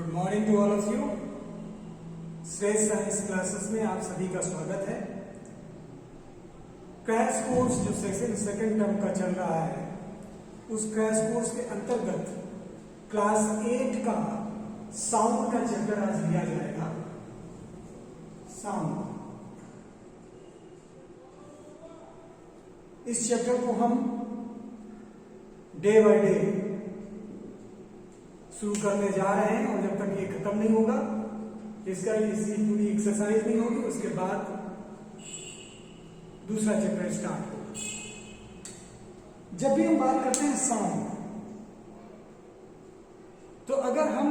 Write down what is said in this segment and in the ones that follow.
Good morning to all of you. Shreshth science classes में आप सभी का स्वागत है। क्रैश कोर्स जो सेकंड टर्म का चल रहा है, उस क्रैश कोर्स के अंतर्गत क्लास 8 का साउंड का चैप्टर आज लिया जाएगा। साउंड, इस चैप्टर को हम डे बाय डे शुरू करने जा रहे हैं और जब तक ये खत्म नहीं होगा, इसकी पूरी एक्सरसाइज नहीं होगी, उसके बाद दूसरा चैप्टर स्टार्ट होगा। जब भी हम बात करते हैं साउंड, तो अगर हम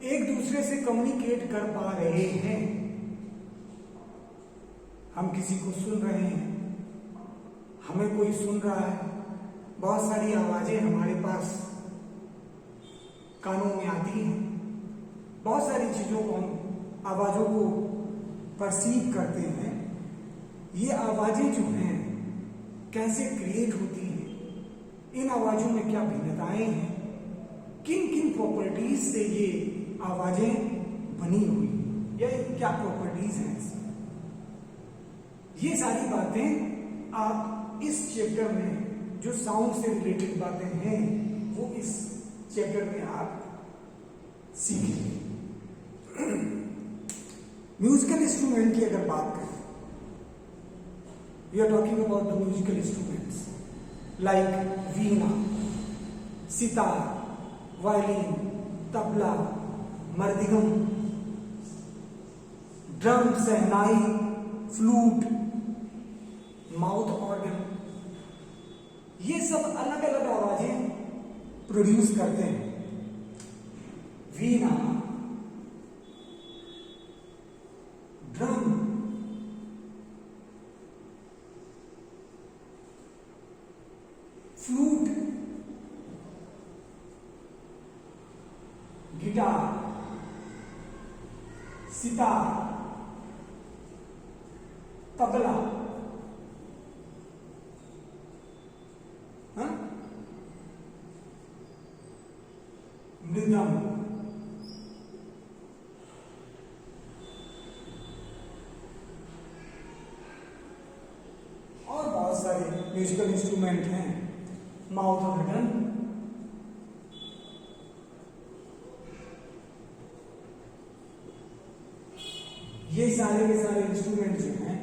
एक दूसरे से कम्युनिकेट कर पा रहे हैं, हम किसी को सुन रहे हैं, हमें कोई सुन रहा है, बहुत सारी आवाजें हमारे पास कानों में आती हैं, बहुत सारी चीजों को हम आवाजों को परसीव करते हैं। ये आवाजें जो हैं कैसे क्रिएट होती हैं, इन आवाजों में क्या भिन्नताएं हैं, किन किन प्रॉपर्टीज से ये आवाजें बनी हुई, या क्या प्रॉपर्टीज हैं इसमें, ये सारी बातें आप इस चैप्टर में जो साउंड से रिलेटेड बातें हैं वो इस चैप्टर में आप सीखेंगे। म्यूजिकल इंस्ट्रूमेंट की अगर बात करें, we are talking about the musical instruments like veena, sitar, violin, tabla, mridangam, drum, shehnai, flute, mouth organ, ये सब अलग अलग आवाजें प्रोड्यूस करते हैं। Veena, drum, flute, guitar, sitar, tabla, mridangam, और बहुत सारे म्यूजिकल इंस्ट्रूमेंट हैं, माउथ ऑर्गन, ये सारे के सारे इंस्ट्रूमेंट जो हैं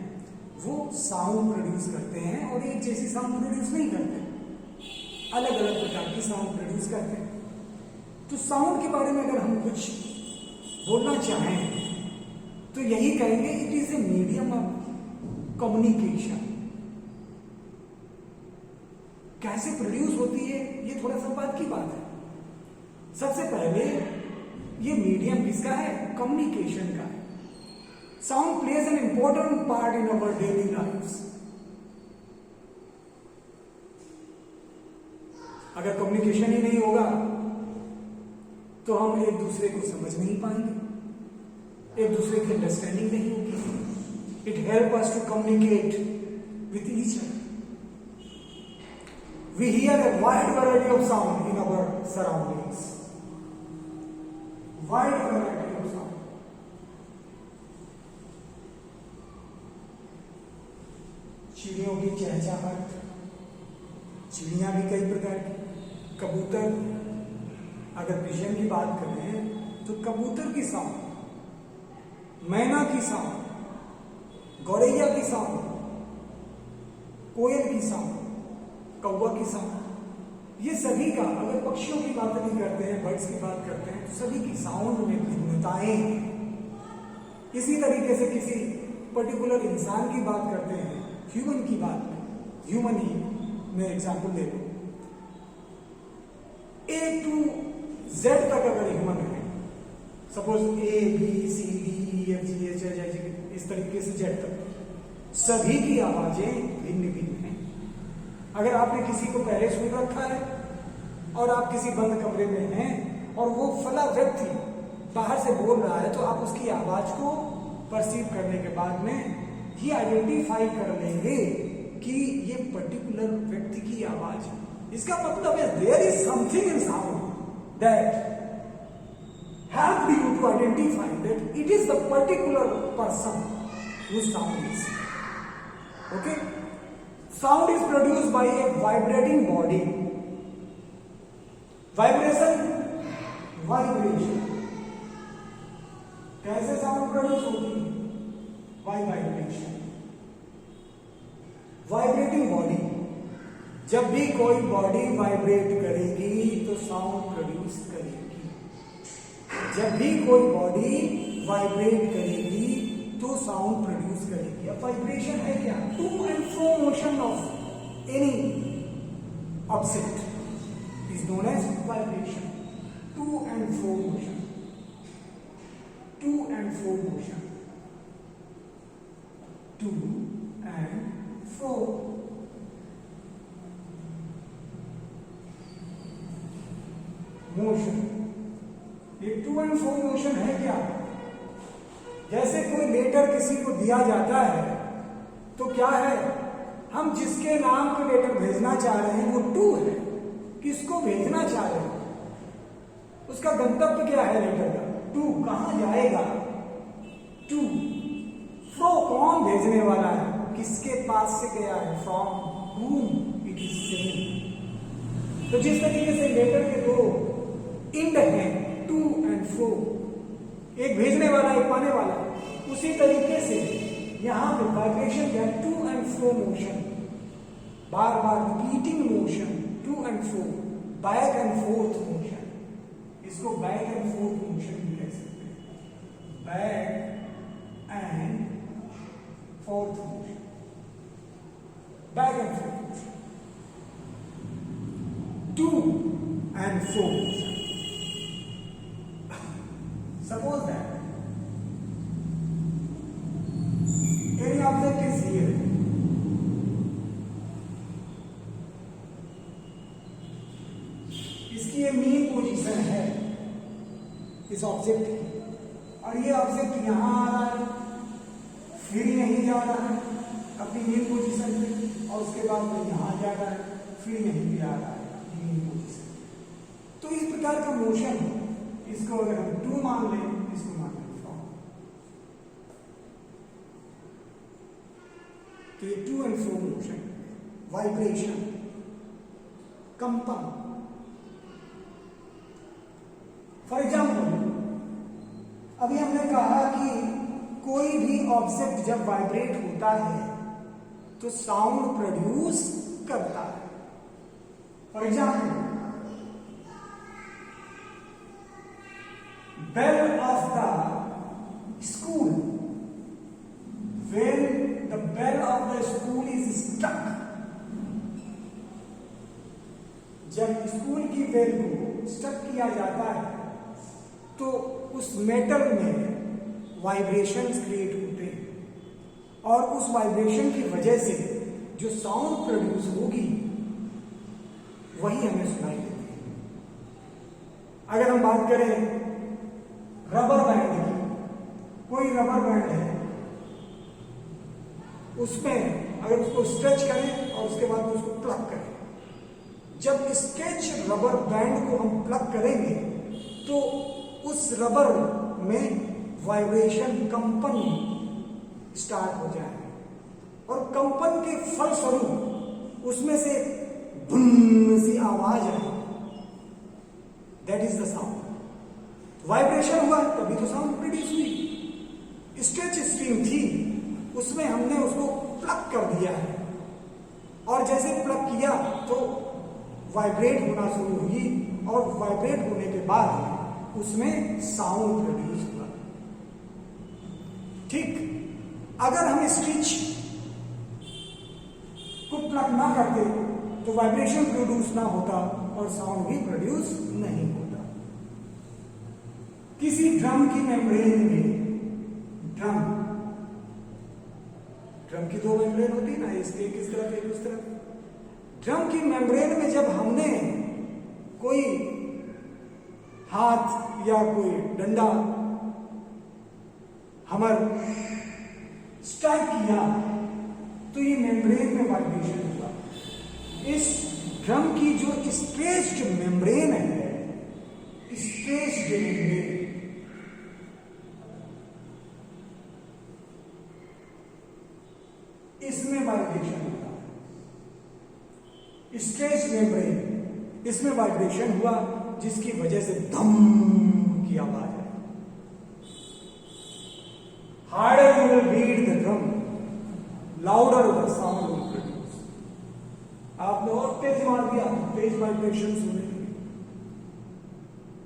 वो साउंड प्रोड्यूस करते हैं और एक जैसी साउंड प्रोड्यूस नहीं करते, अलग अलग प्रकार की साउंड प्रोड्यूस करते हैं। तो साउंड के बारे में अगर हम कुछ बोलना चाहें तो यही कहेंगे, it is a medium of communication. कैसे प्रोड्यूस होती है ये थोड़ा सा बात की बात है। सबसे पहले ये मीडियम किसका है? कम्युनिकेशन का है। Sound plays an important part in our daily life. अगर कम्युनिकेशन ही नहीं होगा तो हम एक दूसरे को समझ नहीं पाएंगे, एक दूसरे की अंडरस्टैंडिंग नहीं होगी। It help us to communicate with each other. We hear a wide variety of sound in our surroundings. Wide variety of sound. चिड़ियों की चहचहाहट, चिड़ियां भी कई प्रकार की, कबूतर, अगर पिजन की बात करें तो कबूतर की साउंड, मैना की साउंड, गौरैया की साउंड, कोयल की साउंड, कौवा की साउंड, ये सभी का, अगर पक्षियों की बात नहीं करते हैं, बर्ड्स की बात करते हैं, तो सभी की साउंड में भिन्नताएं हैं। इसी तरीके से किसी पर्टिकुलर इंसान की बात करते हैं, ह्यूमन की बात में, ह्यूमन ही मैं एग्जाम्पल दे दूं, A to Z तक अगर ह्यूमन है, suppose A B C D E F G H I J K, इस तरीके से Z तक, सभी की आवाजें भिन्न भिन्न हैं। अगर आपने किसी को पहले सुन रखा है और आप किसी बंद कमरे में हैं और वो फला व्यक्ति बाहर से बोल रहा है, तो आप उसकी आवाज को परसीव करने के बाद में ही आइडेंटिफाई कर लेंगे कि ये पर्टिकुलर व्यक्ति की आवाज है। इसका मतलब है there is something in sound that helped you to identify that it is the particular person whose sound is. Okay? Sound is produced by a vibrating body. Vibration कैसे साउंड प्रोड्यूस होगी? By vibration. Vibrating body, जब भी कोई body vibrate करेगी तो sound produce करेगी. जब भी कोई बॉडी वाइब्रेट करेगी तो साउंड प्रोड्यूस करेगी. अब वाइब्रेशन है क्या? To and fro motion of any object is known as vibration. To and fro motion, to and fro motion, to and fro. Motion, ये टू एंड फ्रो मोशन है क्या? जैसे कोई लेटर किसी को दिया जाता है तो क्या है, हम जिसके नाम पे लेटर भेजना चाह रहे हैं वो टू है. किसको भेजना चाह रहे हैं, उसका गंतव्य क्या है लेटर का? टू. कहां जाएगा? टू. फ्रो, कौन भेजने वाला है, किसके पास से गया है? From whom it is sent. तो जिस तरीके से लेटर के दो इंड हैं, टू एंड फ्रो, एक भेजने वाला एक पाने वाला, उसी तरीके से यहां पे वाइब्रेशन क्या है? टू एंड फ्रो मोशन, बार बार repeating motion, to and fro, back and forth motion. इसको बैक एंड फोर्थ मोशन भी कह सकते हैं. Back and forth motion, back and forth, to and fro motion. Suppose that any object is here. इसकी ये main position है इस object की, और ये ऑब्जेक्ट यहां आ रहा है, फिर यहीं जा रहा है अपनी मेन पोजीशन पे, और उसके बाद में यहां जा रहा है, फिर यहीं भी आ रहा है अपनी मेन पोजीशन. तो इस प्रकार का मोशन, इसको अगर हम टू मान लें, इसको मान लें फ्रॉम, तो ये to and fro motion, vibration, कंपन. फॉर एग्जाम्पल, अभी हमने कहा कि कोई भी ऑब्जेक्ट जब वाइब्रेट होता है तो साउंड प्रोड्यूस करता है. For example, bell of the school, when the bell of the school is struck, जब स्कूल की बेल को स्ट्रक किया जाता है तो उस मेटल में वाइब्रेशंस क्रिएट होते हैं, और उस वाइब्रेशन की वजह से जो साउंड प्रोड्यूस होगी वही हमें सुनाई देती है. अगर हम बात करें रबर बैंड की, कोई रबर बैंड है, उसमें अगर उसको स्ट्रेच करें और उसके बाद उसको प्लग करें, जब स्ट्रेच रबर बैंड को हम प्लग करेंगे तो उस रबर में वाइब्रेशन, कंपन स्टार्ट हो जाएगा, और कंपन के फलस्वरूप उसमें से बुम सी आवाज आएगी. That is the sound. Vibration हुआ तभी तो साउंड प्रोड्यूस हुई. स्ट्रेच स्ट्रीम थी, उसमें हमने उसको प्लग कर दिया है, और जैसे प्लग किया तो वाइब्रेट होना शुरू हुई, और वाइब्रेट होने के बाद उसमें साउंड प्रोड्यूस हुआ. ठीक, अगर हम स्विच को प्लग ना करते तो वाइब्रेशन प्रोड्यूस ना होता और साउंड भी प्रोड्यूस नहीं होता. किसी ड्रम की मेम्ब्रेन में, ड्रम की दो मेम्ब्रेन होती है ना, इसके किस तरफ एक उस तरफ. ड्रम की मेम्ब्रेन में जब हमने कोई हाथ या कोई डंडा हमर स्ट्राइक किया तो ये मेम्ब्रेन में वाइब्रेशन हुआ. इस ड्रम की जो स्ट्रेच्ड मेम्ब्रेन है, स्ट्रेच्ड मेम्ब्रेन, स्ट्रेच मेम्ब्रेन, इसमें वाइब्रेशन हुआ जिसकी वजह से धम की आवाज है। Harder you will beat the drum, louder the sound will produce. आपने और तेज मार दिया, तेज वाइब्रेशन होने लगी,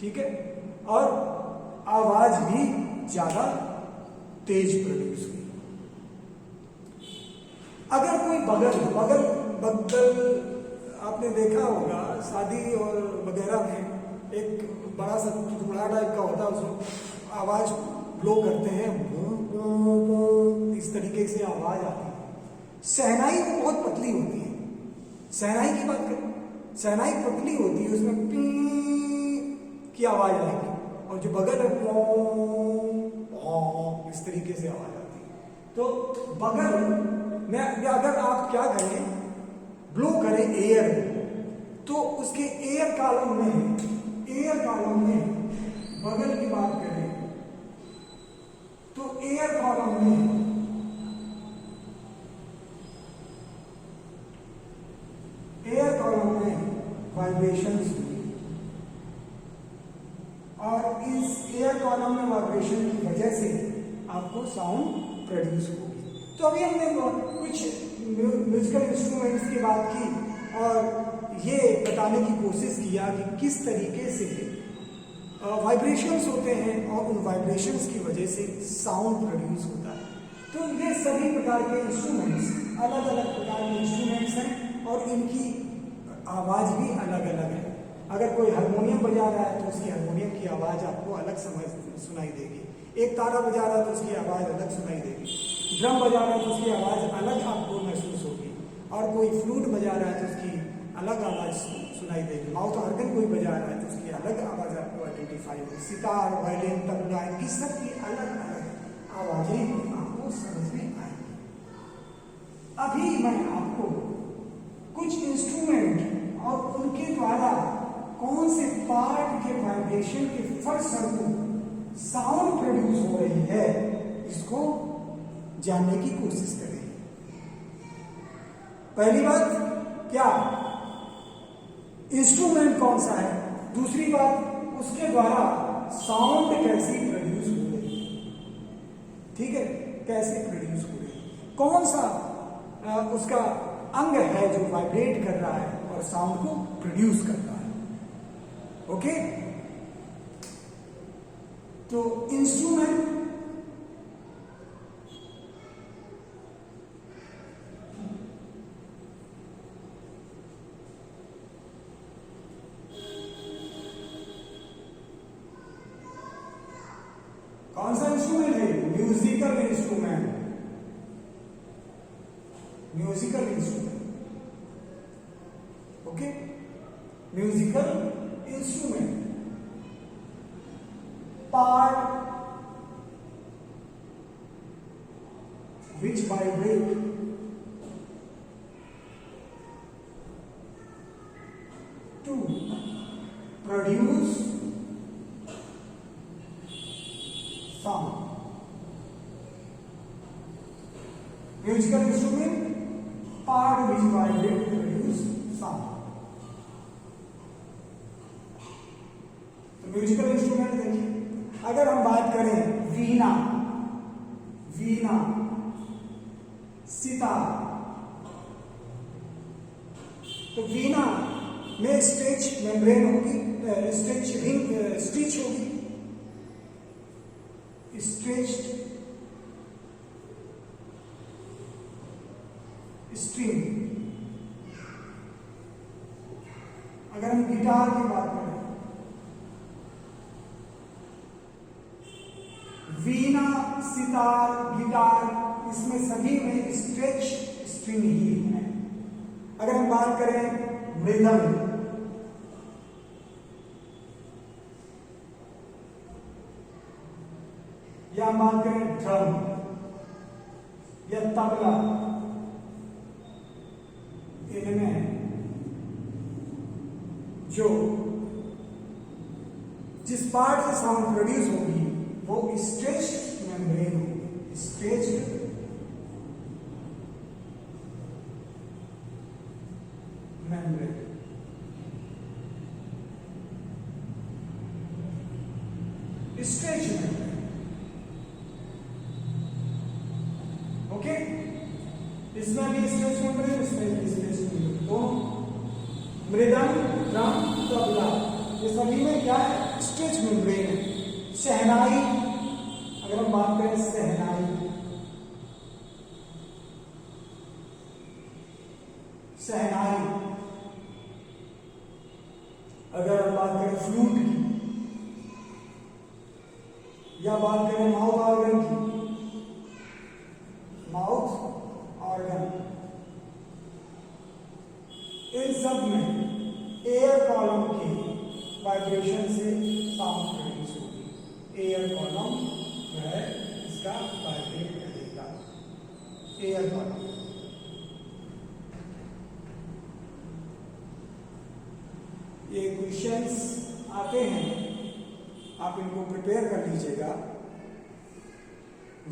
ठीक है, और आवाज भी ज्यादा तेज प्रोड्यूस हुई। अगर कोई बगल आपने देखा होगा शादी और वगैरह में एक बड़ा सा टुकड़ा टाइप का होता है, उसमें आवाज ब्लो करते हैं, इस तरीके से आवाज आती है। शहनाई बहुत पतली होती है, शहनाई की बात करें, शहनाई पतली होती है, उसमें पी की आवाज आएगी, और जो बगल है इस तरीके से आवाज आती है। तो बगल में अगर आप क्या करें, ब्लो करें एयर, तो उसके एयर कॉलम में बगल की बात करें तो एयर कॉलम में वाइब्रेशंस हुई, और इस एयर कॉलम में वाइब्रेशन की वजह से आपको साउंड प्रोड्यूस होगी। तो अभी हमने कुछ म्यूजिकल इंस्ट्रूमेंट्स की बात की और ये बताने की कोशिश किया कि किस तरीके से वाइब्रेशंस होते हैं और उन वाइब्रेशंस की वजह से साउंड प्रोड्यूस होता है। तो ये सभी प्रकार के इंस्ट्रूमेंट्स अलग अलग प्रकार के इंस्ट्रूमेंट्स हैं और इनकी आवाज भी अलग अलग है। अगर कोई हारमोनियम बजा रहा है तो उसकी हारमोनियम की आवाज आपको अलग सुनाई देगी, एक तारा बजा रहा है तो उसकी आवाज अलग सुनाई देगी, ड्रम बजा रहा है तो उसकी आवाज अलग आपको महसूस होगी, और कोई फ्लूट बजा रहा है तो उसकी अलग आवाज सुनाई देगी, माउथ ऑर्गन कोई बजा रहा है तो उसकी अलग आवाज आपको आइडेंटिफाई होगी, सितार, वायलिन, तबला, इनकी सबकी अलग अलग आवाजें आपको समझ में आएंगी। अभी मैं आपको कुछ इंस्ट्रूमेंट और उनके द्वारा कौन से पार्ट के वाइब्रेशन के फलस्वरूप साउंड प्रोड्यूस हो रही है, इसको जानने की कोशिश करें। पहली बात, क्या इंस्ट्रूमेंट कौन सा है, दूसरी बात उसके द्वारा साउंड कैसे प्रोड्यूस हो रही है, ठीक है, कैसे प्रोड्यूस हो रही है, कौन सा उसका अंग है जो वाइब्रेट कर रहा है और साउंड को प्रोड्यूस कर रहा है। ओके, तो इंस्ट्रूमेंट कौन सा इंस्ट्रूमेंट है, musical instrument, musical instrument, okay, musical instrument, part which vibrate to produce sound. Musical instrument, part which vibrate to produce sound. तो म्यूजिकल इंस्ट्रूमेंट देखिए, अगर हम बात करें वीणा, वीणा, सितार, तो वीणा में स्ट्रेच मेम्ब्रेन होगी, स्ट्रेच रिंग, स्टिच होगी, स्ट्रेच्ड स्ट्रिंग। अगर हम गिटार की बात करें, वीणा, सितार, गिटार, इसमें सभी में स्ट्रेच स्ट्रिंग ही है। अगर हम बात करें मृदंग, या हम बात करें ड्रम या तबला, इनमें जो जिस पार्ट से साउंड प्रोड्यूस होगी वो स्ट्रेच्ड मेम्ब्रेन होगी, stretched membrane. Stretch membrane. Okay, इसमें भी स्ट्रेच मेम्ब्रेन, इसमें भी स्ट्रेच मेम्ब्रेन, दोनों मृदंग, ड्रम, तबला, ये सभी में क्या है? स्ट्रेच मेम्ब्रेन है। शहनाई, अगर हम बात करें शहनाई, शहनाई, अगर हम बात करें फ्लूट की, या बात करें माउथ ऑर्गन की, माउथ ऑर्गन, इन सब में एयर कॉलम के वाइब्रेशन से साउंड प्रोड्यूस होगी। एयर कॉलम जो है इसका वाइब्रेट करेगा, एयर कॉलम। ये क्वेश्चंस आते हैं, आप इनको प्रिपेयर कर लीजिएगा।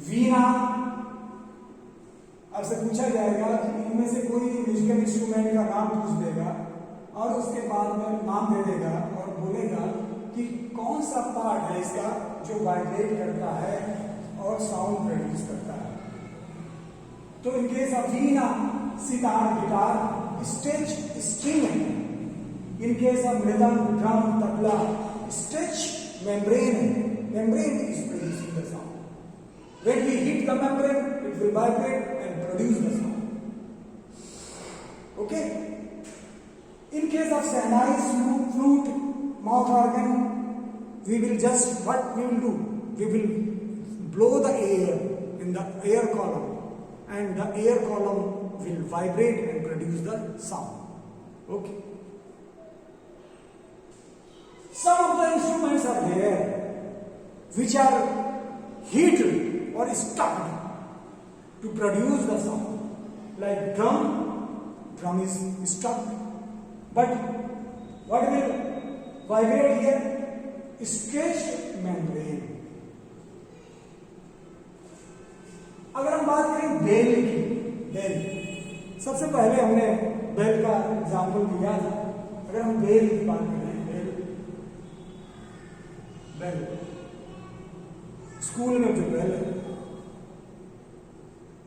वीणा, आपसे पूछा जाएगा कि इनमें से कोई म्यूजिकल इंस्ट्रूमेंट का नाम पूछ देगा और उसके बाद में नाम दे देगा और बोलेगा कि कौन सा पार्ट है इसका जो वाइब्रेट करता है और साउंड प्रोड्यूस करता है। तो in case of Veena, sitar, guitar, stretch string है। इन केस ऑफ मृदंग, drum, tabla, stretch membrane is producing the sound. When we hit the membrane, it will vibrate and produce the sound. Okay? In case of Sahnai, flute, mouth organ, we will just, what we will do? We will blow the air in the air column, and the air column will vibrate and produce the sound. Okay? Some of the instruments are there which are heated or stuck to produce the sound. Like drum is stuck. But what will vibrate here? Stretched membrane. अगर हम बात करें bell की, bell, सबसे पहले हमने bell का example दिया था। अगर हम बेल की बात करें, बेल, स्कूल में जो बेल है,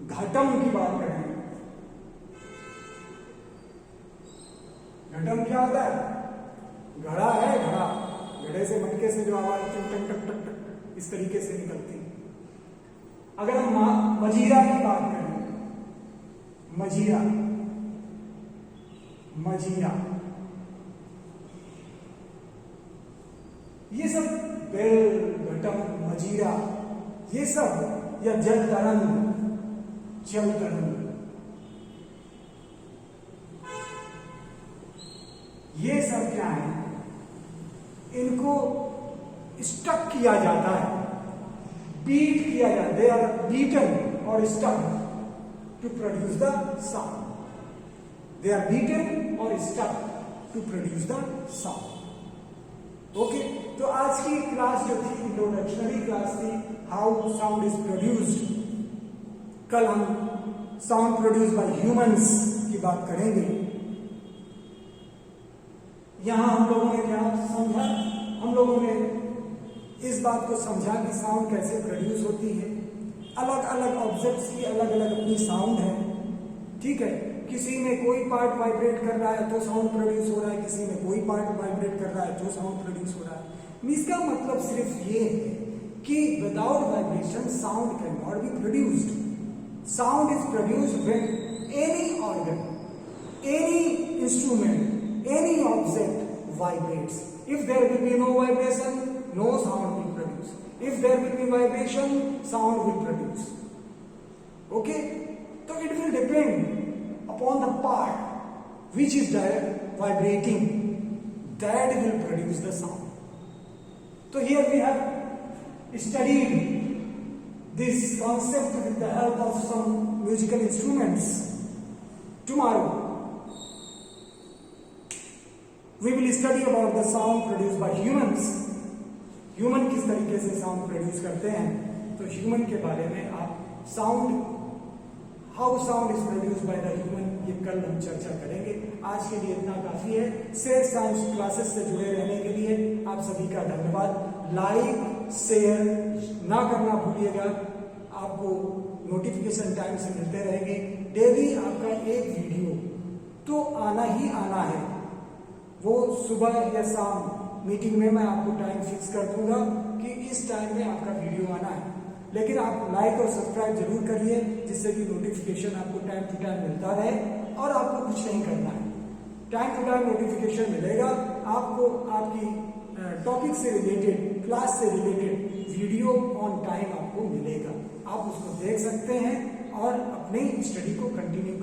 घटम की बात करें, घटम क्या होता है? घड़ा है, घड़ा, घड़े से मटके से जो आवाज टक टक टक टक टक इस तरीके से निकलती है। अगर हम मजीरा की बात करें, मजीरा, मजीरा, ये सब बेल, घटम, मजीरा, ये सब, या जल तरंग, जल तरंग, ये सब क्या है? इनको स्टक किया जाता है, बीट किया जाता है, दे आर बीटन और stuck to produce the sound. They are beaten और stuck to produce the sound. Okay, तो आज की क्लास जो थी इंट्रोडक्शनरी क्लास थी, हाउ साउंड इज प्रोड्यूस्ड। कल हम साउंड प्रोड्यूस बाय ह्यूमंस की बात करेंगे। यहां हम लोगों ने क्या समझा? हम लोगों ने इस बात को समझा कि साउंड कैसे प्रोड्यूस होती है। अलग अलग ऑब्जेक्ट्स की अलग अलग अपनी साउंड है, ठीक है। किसी में कोई पार्ट वाइब्रेट कर रहा है तो साउंड प्रोड्यूस हो रहा है, किसी में कोई पार्ट वाइब्रेट कर रहा है तो साउंड प्रोड्यूस हो रहा है। इसका मतलब सिर्फ ये है कि without vibration sound can not be produced. Sound is produced when any organ, any instrument, any object vibrates. If there will be no vibration, no sound will produce. If there will be vibration, sound will produce. Okay? So it will depend upon the part which is vibrating, that will produce the sound. So here we have studied this concept with the help of some musical instruments. Tomorrow we will study about the sound produced by humans. Human किस तरीके से sound produce करते हैं, तो human के बारे में आप sound, how sound is produce by the human, ये कल हम चर्चा करेंगे। आज के लिए इतना काफी है। सेल्फ साइंस क्लासेस से जुड़े रहने के लिए आप सभी का धन्यवाद। लाइक, शेयर ना करना भूलिएगा। आपको नोटिफिकेशन टाइम से मिलते रहेंगे। डेली आपका एक वीडियो तो आना ही आना है, वो सुबह या शाम मीटिंग में मैं आपको टाइम फिक्स कर दूंगा कि इस टाइम में आपका वीडियो आना है। लेकिन आप लाइक और सब्सक्राइब जरूर करिए, जिससे कि नोटिफिकेशन आपको टाइम टू टाइम मिलता रहे और आपको कुछ नहीं करना है। टाइम टू टाइम नोटिफिकेशन मिलेगा आपको, आपकी टॉपिक से रिलेटेड, क्लास से रिलेटेड वीडियो ऑन टाइम आपको मिलेगा। आप उसको देख सकते हैं और अपनी स्टडी को कंटिन्यू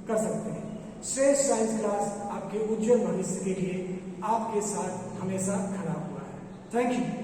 कर सकते हैं। श्रेष्ठ साइंस क्लास आपके उज्जवल भविष्य के लिए आपके साथ हमेशा खड़ा हुआ है। Thank you.